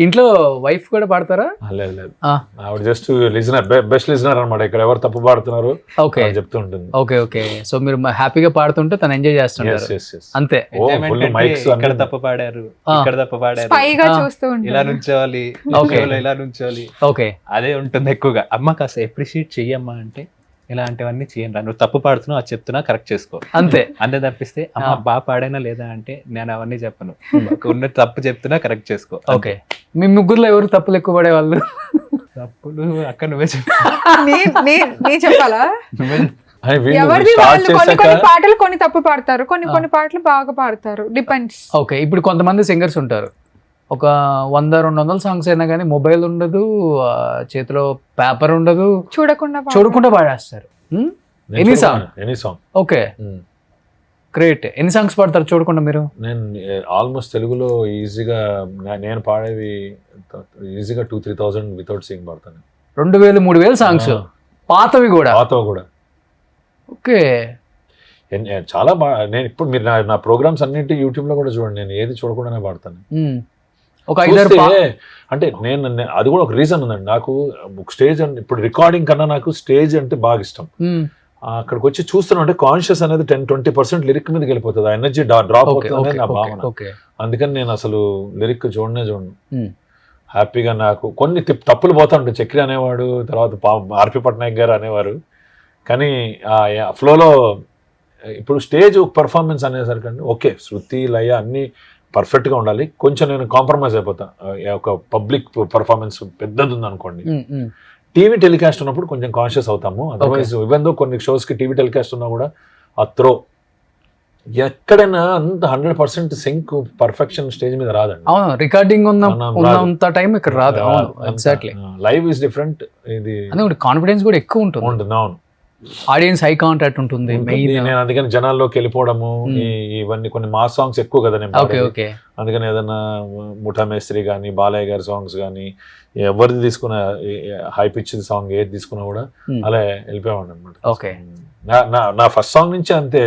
ఇంట్లో వైఫ్ కూడా పాడతారా? లేదు లేదు, ఆవిడ జస్ట్ లిజనర్, బెస్ట్ లిజనర్ అనమాట. ఇక్కడ ఎవరు తప్పు పాడుతున్నారు ఓకే చెప్తూ ఉంటుంది. ఓకే ఓకే, సో మీరు హ్యాపీగా పాడుతుంటే తను ఎంజాయ్ చేస్తుంటారు అంతే. ఇక్కడ తప్పు పాడారు, ఇక్కడ తప్పు పాడారు, ఇలా నుంచోవాలి, ఇలా నుంచోవాలి, ఓకే అదే ఉంటుంది ఎక్కువగా. అమ్మ కాస్త అప్రిషియేట్ చెయ్యమ్మా అంటే ఇలాంటివన్నీ చేయండి, నువ్వు తప్పు పాడుతున్నావు అది చెప్తున్నా కరెక్ట్ చేసుకో అంతే. అంతే తప్పిస్తే అమ్మ బాగా పాడైనా లేదా అంటే నేను అవన్నీ చెప్పను, ఉన్న తప్పు చెప్తున్నా కరెక్ట్ చేసుకో. ఓకే, మీ ముగ్గురులో ఎవరు తప్పులు ఎక్కువ పడేవాళ్ళు? తప్పులు అక్క నువ్వే చెప్పు. చెప్పాలా? ఎవరిది వాళ్ళు కొన్ని పాటలు కొన్ని తప్పు పాడతారు, కొన్ని పాటలు బాగా పాడతారు, డిపెండ్స్. ఓకే, ఇప్పుడు కొంతమంది సింగర్స్ ఉంటారు, ఒక 100-200 సాంగ్స్ అయినా కానీ మొబైల్ ఉండదు, చేతిలో పేపర్ ఉండదు, చూడకుండా పాడేస్తారు. Any song okay, great. ఎన్ని సాంగ్స్ పాడతారు చూడకుండా మీరు? నేను ఆల్మోస్ట్ తెలుగులో ఈజీగా నేను పాడేవి ఈజీగా 2,000-3,000 వితౌట్ సింగ్ పాడతాను. 2,000-3,000 సాంగ్స్ పాతవి కూడా? ఓకే, చాలా బాగా. నేను ఇప్పుడు మీరు నా ప్రోగ్రామ్స్ అన్నింటి యూట్యూబ్ లో కూడా చూడండి, నేను ఏది చూడకుండానే పాడతాను. ఒక 5 అంటే నేను అది కూడా ఒక రీజన్ ఉందండి నాకు. స్టేజ్ అంటే ఇప్పుడు రికార్డింగ్ కన్నా నాకు స్టేజ్ అంటే బాగా ఇష్టం. అక్కడికి వచ్చి చూస్తున్నా అంటే కాన్షియస్ అనేది 10-20% లిరిక్ మీదకి వెళ్ళిపోతుంది, ఆ ఎనర్జీ డ్రాప్ అవుతుంది నా భావన. అందుకని నేను అసలు లిరిక్ చూడను. హ్యాపీగా నాకు కొన్ని తప్పులు పోతా ఉంటాయి. చక్రి అనేవాడు, తర్వాత ఆర్పి పట్నాయక్ గారు అనేవారు, కానీ ఫ్లోలో ఇప్పుడు స్టేజ్ పర్ఫార్మెన్స్ అనేసరికి ఓకే శృతి లయ అన్ని పర్ఫెక్ట్గా ఉండాలి. కొంచెం నేను కాంప్రమైజ్ అయిపోతా. ఒక పబ్లిక్ పర్ఫార్మెన్స్ పెద్దది ఉంది అనుకోండి, టీవీ టెలికాస్ట్ ఉన్నప్పుడు కొంచెం కాన్షియస్ అవుతాము. అదర్వైజ్ ఈవెన్ దో కొన్ని షోస్కి టీవీ టెలికాస్ట్ ఉన్నా కూడా ఆ త్రో ఎక్కడైనా అంత 100% సింక్ పర్ఫెక్షన్ స్టేజ్ మీద రాదండి. అవును, రికార్డింగ్ ఉన్నంత టైం ఇక్కడ రాదు. Exactly, live is different. ఇది కాన్ఫిడెన్స్ కూడా ఎక్కువ ఉంటుంది. అవును, ఆడియన్స్ హై కాంటాక్ట్ ఉంటుంది. నేను అందుకని జనాల్లోకి వెళ్ళిపోవడము, ఇవన్నీ కొన్ని మాస్ సాంగ్స్ ఎక్కువ కదా నేను. అందుకని ఏదైనా ముఠా మేస్త్రి కానీ, బాలయ్య గారి సాంగ్స్ కానీ, ఎవరిది తీసుకున్న హై పిచ్ సాంగ్ ఏది తీసుకున్నా కూడా అలా వెళ్ళిపోయాడు అనమాట. ఓకే, నా ఫస్ట్ సాంగ్ నుంచి అంతే.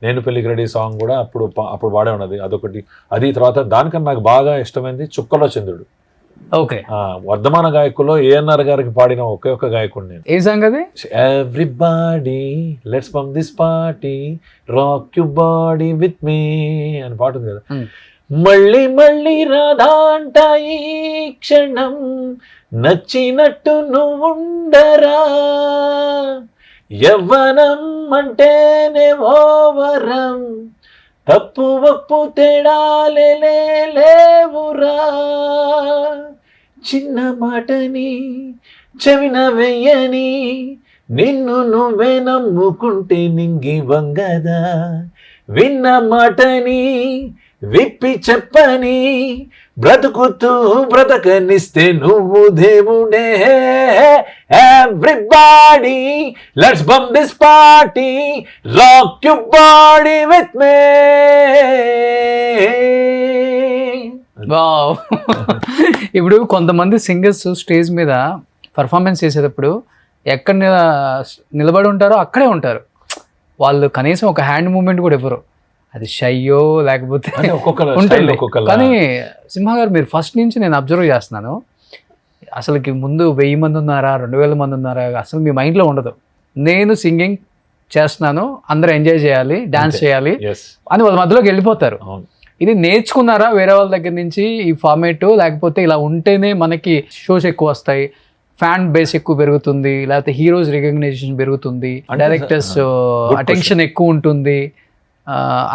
నేను పెళ్లికి రెడీ సాంగ్ కూడా అప్పుడు వాడే ఉన్నది అదొకటి. అది తర్వాత దానికన్నా నాకు బాగా ఇష్టమైంది చుక్కలో చంద్రుడు. ఓకే, వర్ధమాన గాయకుల్లో ఏఎన్ఆర్ గారికి పాడిన ఒకే ఒక గాయకుడు నేను. ఏ సాంగ్ అది? Everybody let's pump this party rock your body with me అని పాట ఉంది కదా. మళ్ళీ మళ్ళీ రాధా అంట ఈ క్షణం నచ్చినట్టు నువ్వుండరా, యవ్వనం అంటేనే ఓవరం, తప్పు ఒప్పు తేడాలే లేవురా, చిన్న మాటని చెవిన వెయ్యని నిన్ను నువ్వే నమ్ముకుంటే నింగి వంగదా, విన్న మాటని విప్పి చెప్పని బ్రతుకుతూ బ్రతకనిస్తే నువ్వు దేవుడే. Everybody let's bump this party rock your body with me. Wow. ఇప్పుడు కొంతమంది సింగర్స్ స్టేజ్ మీద పర్ఫార్మెన్స్ చేసేటప్పుడు ఎక్కడ నిలబడి ఉంటారో అక్కడే ఉంటారు వాళ్ళు, కనీసం ఒక హ్యాండ్ మూమెంట్ కూడా ఇవ్వరు. అది షయ్యో లేకపోతే ఉంటుంది. కానీ సింహ గారు మీరు ఫస్ట్ నుంచి నేను అబ్జర్వ్ చేస్తున్నాను, అసలుకి ముందు 1000 మంది ఉన్నారా 2000 మంది ఉన్నారా అసలు మీ మైండ్లో ఉండదు. నేను సింగింగ్ చేస్తున్నాను, అందరూ ఎంజాయ్ చేయాలి, డాన్స్ చేయాలి అని వాళ్ళ మధ్యలోకి వెళ్ళిపోతారు. ఇది నేర్చుకున్నారా వేరే వాళ్ళ దగ్గర నుంచి ఈ ఫార్మేట్, లేకపోతే ఇలా ఉంటేనే మనకి షోస్ ఎక్కువ వస్తాయి, ఫ్యాన్ బేస్ ఎక్కువ పెరుగుతుంది, లేకపోతే హీరోస్ రికగ్నైజేషన్ పెరుగుతుంది, డైరెక్టర్స్ అటెన్షన్ ఎక్కువ ఉంటుంది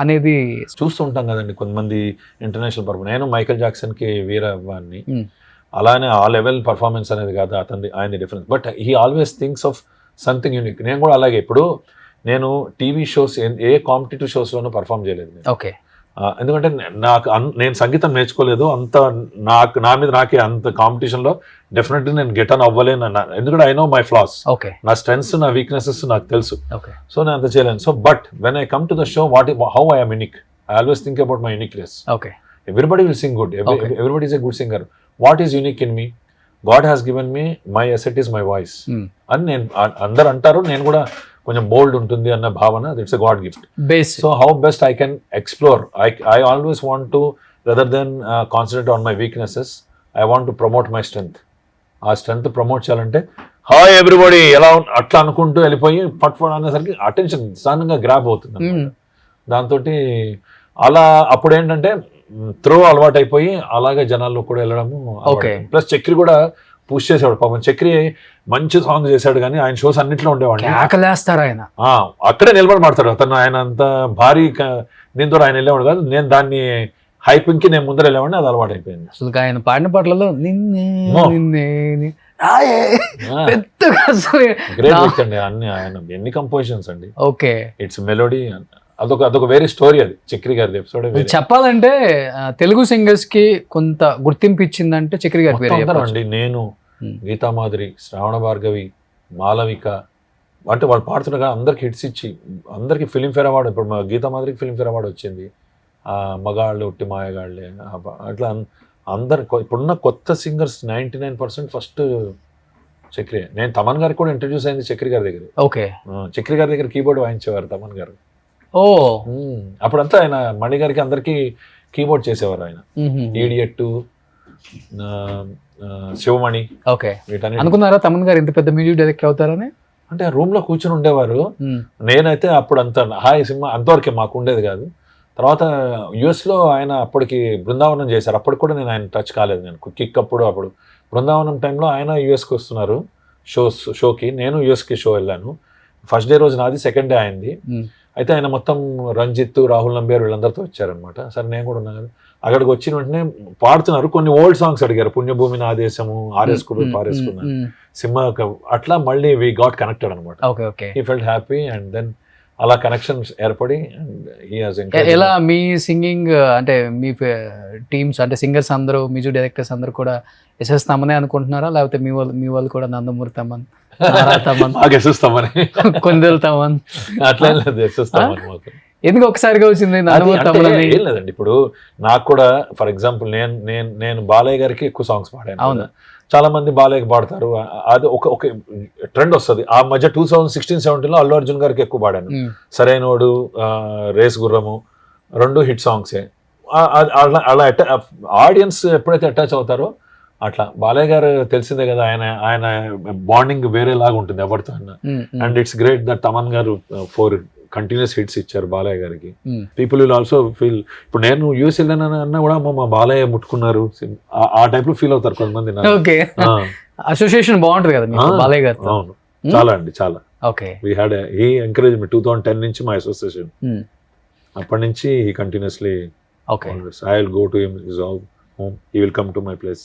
అనేది చూస్తూ ఉంటాం కదండి. కొంతమంది ఇంటర్నేషనల్ పర్ఫార్మెన్స్, నేను మైకేల్ జాక్సన్కి వీరవాన్ని, అలానే ఆ లెవెల్ పర్ఫార్మెన్స్ అనేది కాదు అతనిది, ఆయన difference. But he always thinks of something unique. నేను కూడా అలాగే, ఇప్పుడు నేను టీవీ షోస్ ఏ కాంపిటేటివ్ షోస్లోనూ పర్ఫామ్ చేయలేదు. ఓకే, ఎందుకంటే నేను సంగీతం నేర్చుకోలేదు అంత, నా మీద నాకే అంత కాంపిటీషన్లో డెఫినెట్లీ నేను గెట్ ఆన్ అవ్వలేను. ఎందుకంటే ఐ నో మై ఫ్లాస్, నా స్ట్రెంగ్స్ నా వీక్నెసెస్ నాకు తెలుసు, సో నేను అంత చేయలేను. So but when I come to the show how I am unique, I always think about my uniqueness. Everybody will sing good, everybody is a good singer. What is unique in me? God has given me, my asset is my voice అని నేను అందరు అంటారు. నేను కూడా కొంచెం బోల్డ్ ఉంటుంది అన్న భావన, it's a God gift. So how best I can explore, I always want to rather than concentrate on my weaknesses, I want to promote my strength. ఆ స్ట్రెంగ్త్ ప్రమోట్ చేయాలంటే హాయ్ ఎవ్రీబడి ఎలా అట్లా అనుకుంటూ వెళ్ళిపోయి పట్ అనేసరికి అటెన్షన్ సడన్గా grab అవుతుంది అన్నమాట. దాంతో అలా అప్పుడు ఏంటంటే త్రో అలవాటు అయిపోయి అలాగే జనాల్లో కూడా వెళ్ళడము. ప్లస్ చక్రి కూడా పుష్ చేసేవాడు పాపం. చక్రి మంచి సాంగ్ చేశాడు కానీ ఆయన షోస్ అన్నింటిలో ఉండేవాడు. ఆకలేస్తారు ఆయన, అక్కడే నిలబడి మాడతాడు. అతను ఆయన అంత భారీ దీంతో ఆయన వెళ్ళేవాడు కాదు. నేను దాన్ని హైపింగ్ కి నేను ముందర వెళ్ళేవాడిని, అది అలవాటు అయిపోయింది. అసలు ఆయన పాడిన పాటలలో నిన్నే నిన్నే రాయే పెద్దగా గ్రేట్ వ్యక్తి అండి. అన్ని ఆయన ఎన్ని కంపోజిషన్స్ అండి. Okay, it's melody. అదొక వేరే స్టోరీ. అది చక్రి గారి ఎపిసోడ్. చెప్పాలంటే తెలుగు సింగర్స్ కి కొంత గుర్తింపు ఇచ్చిందంటే చక్రి గారి పేరు అండి. నేను, గీతా మాధురి, శ్రావణ భార్గవి, మాలవిక, అంటే వాళ్ళు పాడుతున్నా అందరికి హిట్స్ ఇచ్చి అందరికి ఫిలింఫేర్ అవార్డు. ఇప్పుడు గీతా మాధురికి ఫిలింఫేర్ అవార్డు వచ్చింది. మగాళ్ళు ఉట్టి మాయగాళ్ళే అట్లా అందరు. ఇప్పుడున్న కొత్త సింగర్స్ 99% ఫస్ట్ చక్రి. నేను తమన్ గారికి కూడా ఇంట్రడ్యూస్ అయింది చక్రి గారి దగ్గర. ఓకే, చక్రి గారి దగ్గర కీబోర్డ్ వాయించేవారు తమన్ గారు. ఓ అప్పుడంతా ఆయన మణి గారికి అందరికి కీబోర్డ్ చేసేవారు ఆయన. ఈడియట్, శివమణి. ఓకే, అనుకున్నారా తమన్ గారు ఇంత పెద్ద మ్యూజిక్ డైరెక్టర్ అవుతారని? అంటే రూమ్ లో కూర్చొని ఉండేవారు. నేనైతే అప్పుడు అంత హాయ్ సినిమా అంతవరకే మాకు ఉండేది కాదు. తర్వాత యుఎస్ లో ఆయన అప్పటికి బృందావనం చేశారు. అప్పటికి కూడా నేను ఆయన టచ్ కాలేదు. నేను కిక్ అప్పుడు బృందావనం టైంలో ఆయన యుఎస్కి వస్తున్నారు షోకి. నేను యుఎస్కి షో వెళ్ళాను. ఫస్ట్ డే రోజు నాది, సెకండ్ డే అయింది. అయితే ఆయన మొత్తం రంజిత్, రాహుల్ నంబియార్ వీళ్ళందరితో వచ్చారనమాట. సరే నేను కూడా ఉన్నాను. అక్కడికి వచ్చిన వెంటనే పాడుతున్నారు. కొన్ని ఓల్డ్ సాంగ్స్ అడిగారు. పుణ్యభూమి నా దేశము, ఆర్ఎస్కు పారేసుకున్నా, సింహ. అట్లా మళ్ళీ వి గాట్ కనెక్టెడ్ అనమాట. He felt happy and then అలా కనెక్షన్స్ ఏర్పడి ఎలా మీ సింగింగ్ అంటే మీ టీమ్స్ అంటే సింగర్స్ అందరూ, మ్యూజిక్ డైరెక్టర్స్ అందరూ కూడా ఎస్ఎస్ తమనే అనుకుంటున్నారా? లేకపోతే మీ వాళ్ళు కూడా నందమూరి తమన్, కొందరు తమన్ అట్లా ఎందుకు ఒకసారిగా వచ్చింది నందమూరి తమన్? ఏం లేదండి. ఇప్పుడు నాకు కూడా ఫర్ ఎగ్జాంపుల్ నేను బాలయ్య గారికి ఎక్కువ సాంగ్స్ పాడాను. అవును, చాలా మంది బాలయ్యకి పాడతారు. అది ఒక ట్రెండ్ వస్తుంది. ఆ మధ్య 2016-17లో అల్లు అర్జున్ గారికి ఎక్కువ పాడాను. సరైనోడు, రేస్ గుర్రము 2 హిట్ సాంగ్సే. అలా ఆడియన్స్ ఎప్పుడైతే అటాచ్ అవుతారో అట్లా. బాలయ్య గారు తెలిసిందే కదా, ఆయన బాండింగ్ వేరేలాగా ఉంటుంది ఎవరితో అన్నా. And it's great that Thaman గారు 4 కంటిన్యూస్ హిట్స్ ఇచ్చారు బాలయ్య గారికి. People will also feel. ఇప్పుడు నేను యూఎస్ వెళ్ళాను అన్నా కూడా మా బాలయ్య ముట్టుకున్నారు ఆ టైప్ లో ఫీల్ అవుతారు కొంతమంది. అసోసియేషన్ బాగుంటది కదా బాలయ్య గారు. అవును, చాలా అండి, చాలా. Okay, we had he encourage me 2010 నుంచి మా అసోసియేషన్. అప్పటి నుంచి he continuously I will go to him his home, he will come to my place.